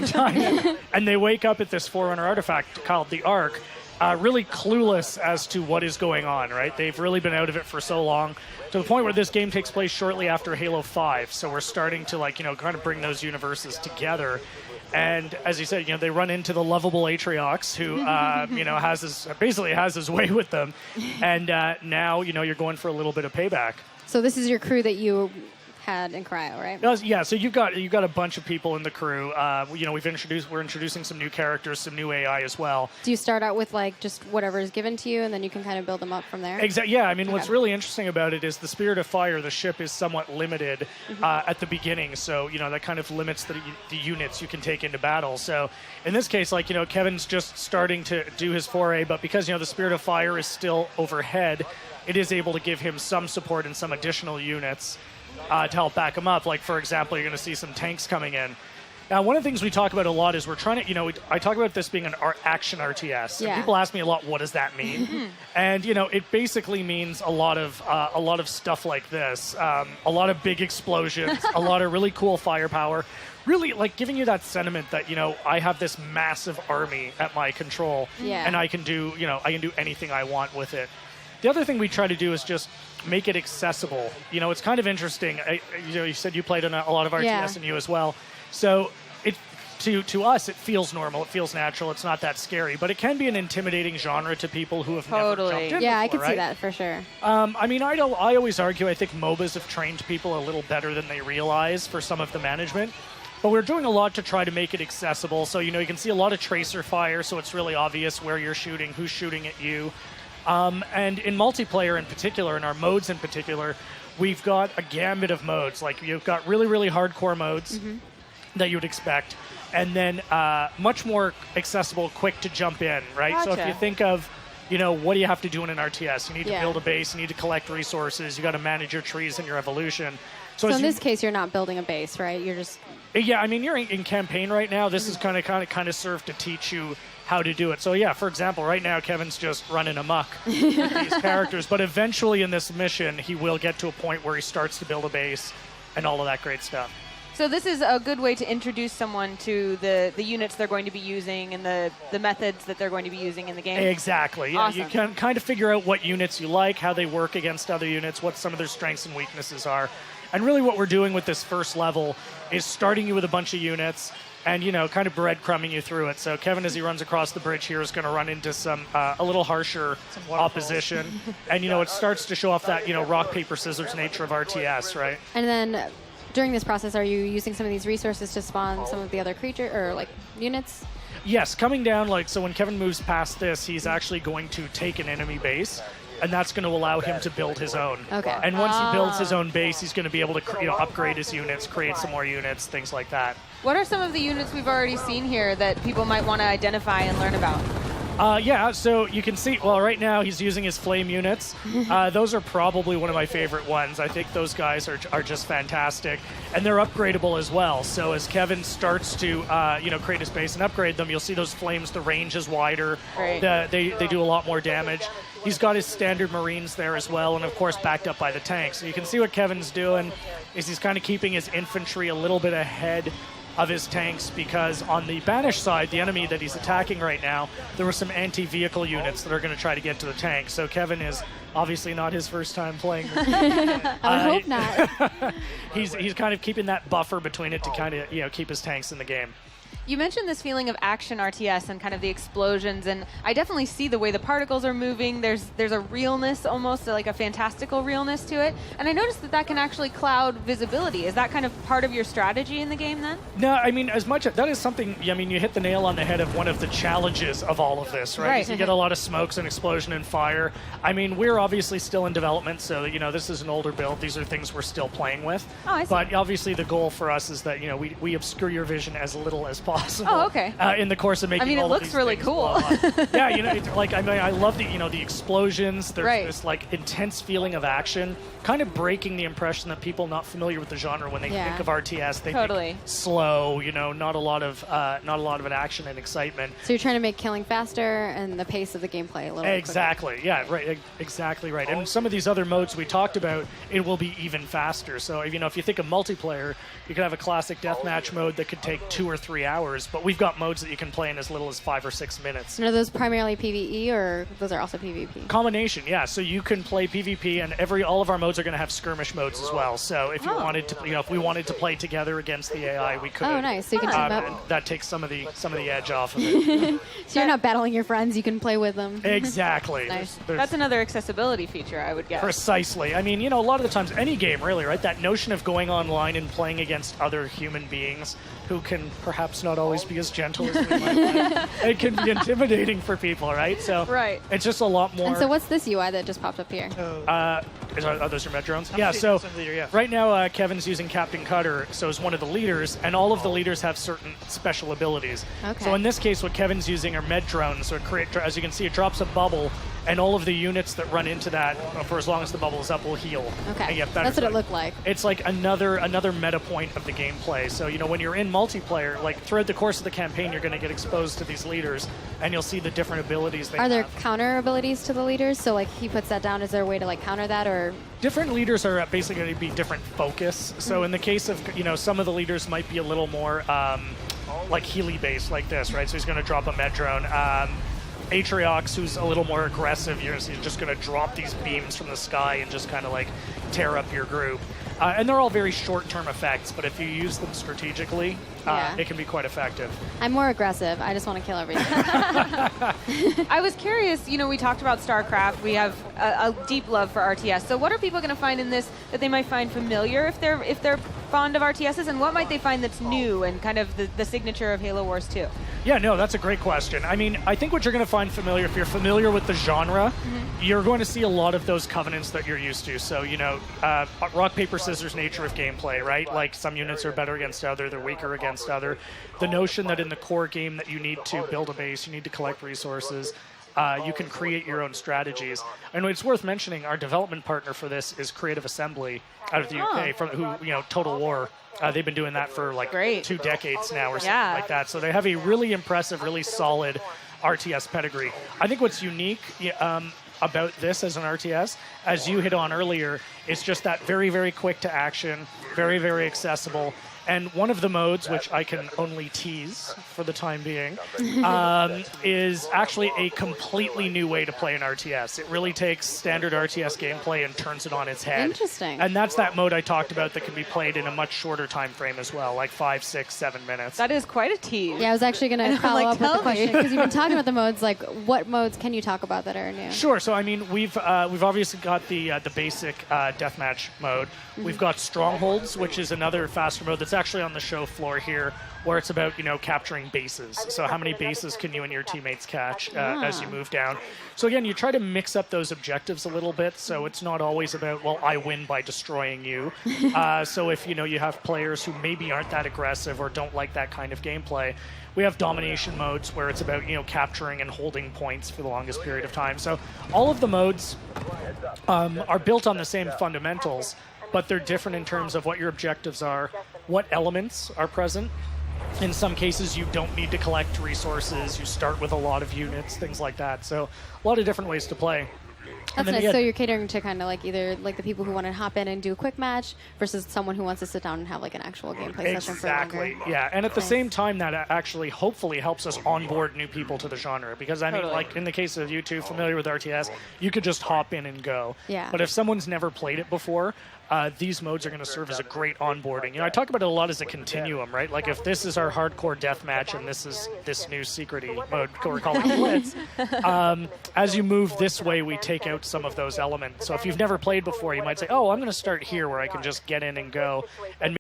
time. And they wake up at this Forerunner artifact called the Ark, really clueless as to what is going on, right? They've really been out of it for so long, to the point where this game takes place shortly after Halo 5. So we're starting to, like, kind of bring those universes together. And as you said, they run into the lovable Atriox, who, basically has his way with them. And now, you're going for a little bit of payback. So this is your crew that you had in Cryo, right? Yeah, so you've got a bunch of people in the crew. We're introducing some new characters, some new AI as well. Do you start out with just whatever is given to you, and then you can kind of build them up from there? Exactly. Yeah, I mean, what's really interesting about it is the Spirit of Fire. The ship is somewhat limited at the beginning, so that kind of limits the units you can take into battle. So in this case, Kevin's just starting to do his foray, but because the Spirit of Fire is still overhead, it is able to give him some support and some additional units to help back him up. Like, for example, you're going to see some tanks coming in. Now, one of the things we talk about a lot is we're trying to, I talk about this being an action RTS. Yeah. And people ask me a lot, what does that mean? And, it basically means a lot of stuff like this. A lot of big explosions, a lot of really cool firepower. Really, giving you that sentiment that, I have this massive army at my control. Yeah. And I can do anything I want with it. The other thing we try to do is just make it accessible. It's kind of interesting. You said you played on a lot of RTS and you as well. So to us, it feels normal. It feels natural. It's not that scary. But it can be an intimidating genre to people who have never jumped in before, I can right? see that for sure. I always argue I think MOBAs have trained people a little better than they realize for some of the management. But we're doing a lot to try to make it accessible. So, you can see a lot of tracer fire, so it's really obvious where you're shooting, who's shooting at you. And in multiplayer in particular, in our modes in particular, we've got a gambit of modes. You've got really, really hardcore modes that you would expect, and then much more accessible, quick to jump in, right? Gotcha. So if you think of, what do you have to do in an RTS? You need to build a base, you need to collect resources, you got to manage your trees and your evolution. So in this case, you're not building a base, right? You're just... Yeah, I mean, you're in campaign right now. This is kind of served to teach you how to do it. So yeah, for example, right now Kevin's just running amok with these characters, but eventually in this mission, he will get to a point where he starts to build a base and all of that great stuff. So this is a good way to introduce someone to the units they're going to be using and the methods that they're going to be using in the game. Exactly. Yeah, Awesome. You can kind of figure out what units you like, how they work against other units, what some of their strengths and weaknesses are. And really what we're doing with this first level is starting you with a bunch of units and, kind of breadcrumbing you through it. So Kevin, as he runs across the bridge here, is going to run into some a little harsher opposition. And, it starts to show off that, rock, paper, scissors nature of RTS, right? And then during this process, are you using some of these resources to spawn some of the other creature or, units? Yes, coming down, so when Kevin moves past this, he's actually going to take an enemy base. And that's going to allow him to build his own. Okay. And once he builds his own base, he's going to be able to upgrade his units, create some more units, things like that. What are some of the units we've already seen here that people might want to identify and learn about? So you can see, right now he's using his flame units. Those are probably one of my favorite ones. I think those guys are just fantastic. And they're upgradable as well. So as Kevin starts to, create his base and upgrade them, you'll see those flames, the range is wider. Right. They do a lot more damage. He's got his standard Marines there as well, and of course backed up by the tanks. So you can see what Kevin's doing is he's kind of keeping his infantry a little bit ahead of his tanks, because on the Banished side, the enemy that he's attacking right now, there were some anti-vehicle units that are going to try to get to the tank. So Kevin is obviously not his first time playing this game. I would hope not. He's kind of keeping that buffer between it to kind of keep his tanks in the game. You mentioned this feeling of action RTS and kind of the explosions, and I definitely see the way the particles are moving. There's a realness, almost like a fantastical realness to it. And I noticed that can actually cloud visibility. Is that kind of part of your strategy in the game then? No, I mean, that is something, you hit the nail on the head of one of the challenges of all of this, right? Right. You get a lot of smokes and explosion and fire. I mean, we're obviously still in development, so, this is an older build. These are things we're still playing with. Oh, I see. But obviously the goal for us is that, we obscure your vision as little as possible. Oh, okay. In the course of making all it of looks these really things cool. blow up. Yeah, I love the explosions. There's Right. this intense feeling of action, kind of breaking the impression that people not familiar with the genre, when they think of RTS, they Totally. think slow, not a lot of an action and excitement. So you're trying to make killing faster and the pace of the gameplay a little bit Exactly. Yeah, right. Exactly right. And some of these other modes we talked about, it will be even faster. So if you think of multiplayer, you could have a classic deathmatch mode that could take 2 or 3 hours. hours, but we've got modes that you can play in as little as 5 or 6 minutes. And are those primarily PvE or those are also PvP? Combination, yeah. So you can play PvP, and all of our modes are going to have skirmish modes as well. So if you wanted to, if we wanted to play together against the AI, we could. Oh, nice. So you can team up. And that takes some of the edge off of it. So you're not battling your friends, you can play with them. Exactly. Nice. That's another accessibility feature, I would guess. Precisely. I mean, a lot of the times, any game really, right? That notion of going online and playing against other human beings who can perhaps not always be as gentle as we might like. It can be intimidating for people, right? So Right. it's just a lot more. And so what's this UI that just popped up here? Are those your med drones? Yeah, so right now Kevin's using Captain Cutter, so is one of the leaders, and all of the leaders have certain special abilities. Okay. So in this case, what Kevin's using are med drones. So as you can see, it drops a bubble, and all of the units that run into that for as long as the bubble is up will heal. Okay, and get better. that's what it looked like. It's like another meta point of the gameplay. So when you're in multiplayer, like throughout the course of the campaign, you're going to get exposed to these leaders, and you'll see the different abilities they have. Are there counter abilities to the leaders? So like he puts that down, is there a way to like counter that or? Different leaders are basically going to be different focus. So in the case of, some of the leaders might be a little more like Healy based like this, right? So he's going to drop a med drone. Atriox, who's a little more aggressive, he's just going to drop these beams from the sky and just kind of like tear up your group. And they're all very short-term effects, but if you use them strategically, it can be quite effective. I'm more aggressive. I just want to kill everything. I was curious, we talked about StarCraft. We have a deep love for RTS. So what are people going to find in this that they might find familiar if they're fond of RTSs, and what might they find that's new and kind of the signature of Halo Wars 2? Yeah, no, that's a great question. I mean, I think what you're going to find familiar, if you're familiar with the genre, you're going to see a lot of those covenants that you're used to. So, rock, paper, scissors nature of gameplay, right? Like some units are better against other, they're weaker against other. The notion that in the core game that you need to build a base, you need to collect resources, you can create your own strategies. And it's worth mentioning, our development partner for this is Creative Assembly out of the UK, from Total War. They've been doing that for like 2 decades now or something like that. So they have a really impressive, really solid RTS pedigree. I think what's unique about this as an RTS, as you hit on earlier, is just that very, very quick to action, very, very accessible. And one of the modes, which I can only tease for the time being, is actually a completely new way to play an RTS. It really takes standard RTS gameplay and turns it on its head. Interesting. And that's that mode I talked about that can be played in a much shorter time frame as well, like 5, 6, 7 minutes. That is quite a tease. Yeah, I was actually going to follow up with the question, because you've been talking about the modes. Like, what modes can you talk about that are new? Sure. So, I mean, we've obviously got the basic deathmatch mode. We've got Strongholds, which is another faster mode that's actually on the show floor here, where it's about capturing bases. So how many bases can you and your teammates catch as you move down? So again, you try to mix up those objectives a little bit, so it's not always about, well, I win by destroying you. So if you have players who maybe aren't that aggressive or don't like that kind of gameplay, we have domination modes where it's about capturing and holding points for the longest period of time. So all of the modes are built on the same fundamentals, but they're different in terms of what your objectives are, what elements are present. In some cases, you don't need to collect resources. You start with a lot of units, things like that. So a lot of different ways to play. That's nice. So you're catering to kind of like either like the people who want to hop in and do a quick match versus someone who wants to sit down and have like an actual gameplay session for longer. Exactly. Yeah, and at the same time, that actually hopefully helps us onboard new people to the genre, because I mean, like in the case of you two familiar with RTS, you could just hop in and go. Yeah. But if someone's never played it before, these modes are going to serve as a great onboarding. I talk about it a lot as a continuum, right? Like if this is our hardcore deathmatch and this is this new secret-y mode we're calling Blitz, as you move this way, we take out some of those elements. So if you've never played before, you might say, oh, I'm going to start here where I can just get in and go. And